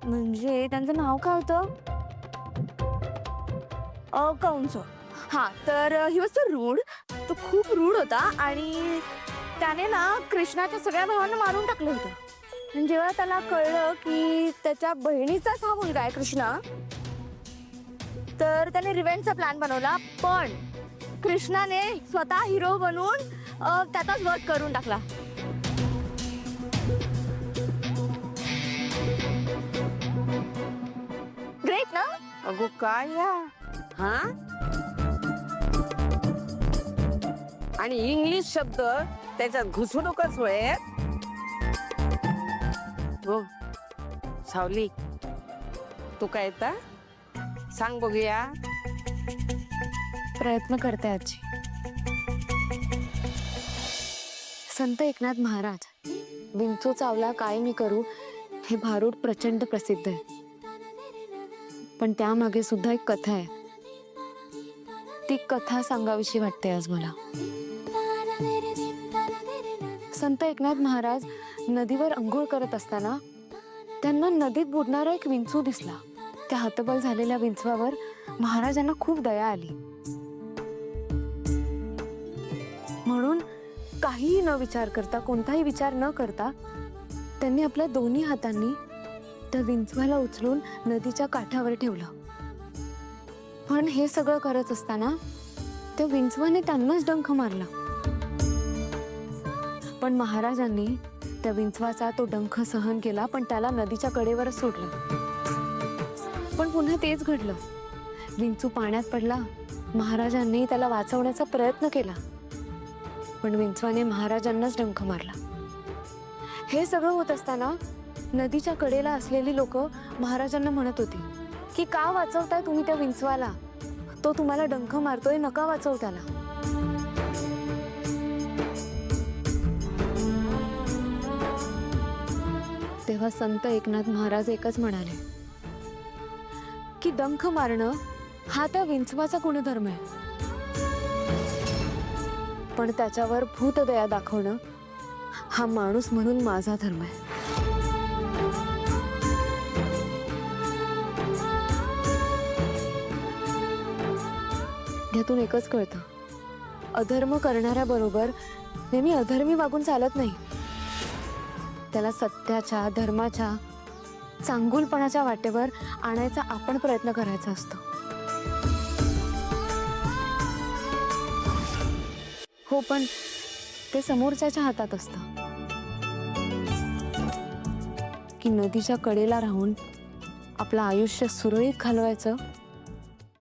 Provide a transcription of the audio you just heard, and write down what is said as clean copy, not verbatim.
म्हणजे त्यांचं नाव काय होतं? कंस. हा, तर ही वस्तू रूढ. तो खूप रूढ होता आणि त्याने ना कृष्णाच्या सगळ्या भावांना मारून टाकलं होतं. आणि जेव्हा त्याला कळलं की त्याच्या बहिणीचाच हा मुलगा आहे कृष्णा, तर त्याने रिव्हेंजचा प्लॅन बनवला. पण कृष्णाने स्वतः हिरो बनून त्याचाच वध करून टाकला. ग्रेट ना? अगो काय या हा आणि इंग्लिश शब्द त्याच्यात घुसू नकोच होय. हो सावली, तू काय येता सांग बघूया. प्रयत्न करते आजी. संत एकनाथ महाराज, विंचू चावला काय मी करू, हे भारूड प्रचंड प्रसिद्ध आहे. पण त्यामागे सुद्धा एक कथा आहे. ती कथा सांगावीशी वाटते आज मला. संत एकनाथ महाराज नदीवर अंघोळ करत असताना त्यांना नदीत बुडणारा एक विंचू दिसला. त्या हतबल झालेल्या विंचवावर महाराजांना खूप दया आली. म्हणून काहीही न विचार करता, कोणताही विचार न करता, त्यांनी आपल्या दोन्ही हातांनी त्या विंचवाला उचलून नदीच्या काठावर ठेवलं. पण हे सगळं करत असताना त्या विंचवाने त्यांनाच डंख मारला. पण महाराजांनी त्या विंचवाचा तो डंख सहन केला, पण त्याला नदीच्या कडेवरच सोडलं. पण पुन्हा तेच घडलं. विंचू पाण्यात पडला. महाराजांनी त्याला वाचवण्याचा प्रयत्न केला, पण विंचवाने महाराजांनाच डंख मारला. हे सगळं होत असताना नदीच्या कडेला असलेली लोक महाराजांना म्हणत होती की का वाचवताय तुम्ही त्या विंचवाला, तो तुम्हाला डंख मारतोय, नका वाचवू त्याला. तेव्हा संत एकनाथ महाराज एकच म्हणाले की डंख मारणं हा त्या विंचवाचा गुणधर्म आहे, पण त्याच्यावर भूतदया दाखवणं हा माणूस म्हणून माझा धर्म आहे. यातून एकच कळतं, अधर्म करणाऱ्याबरोबर नेहमी अधर्मी वागून चालत नाही. त्याला सत्याच्या, धर्माच्या, चांगुलपणाच्या वाटेवर आणायचा आपण प्रयत्न करायचा असतो. हो, पण ते समोरच्याच्या हातात असतं की नदीच्या कडेला राहून आपलं आयुष्य सुरळीत घालवायचं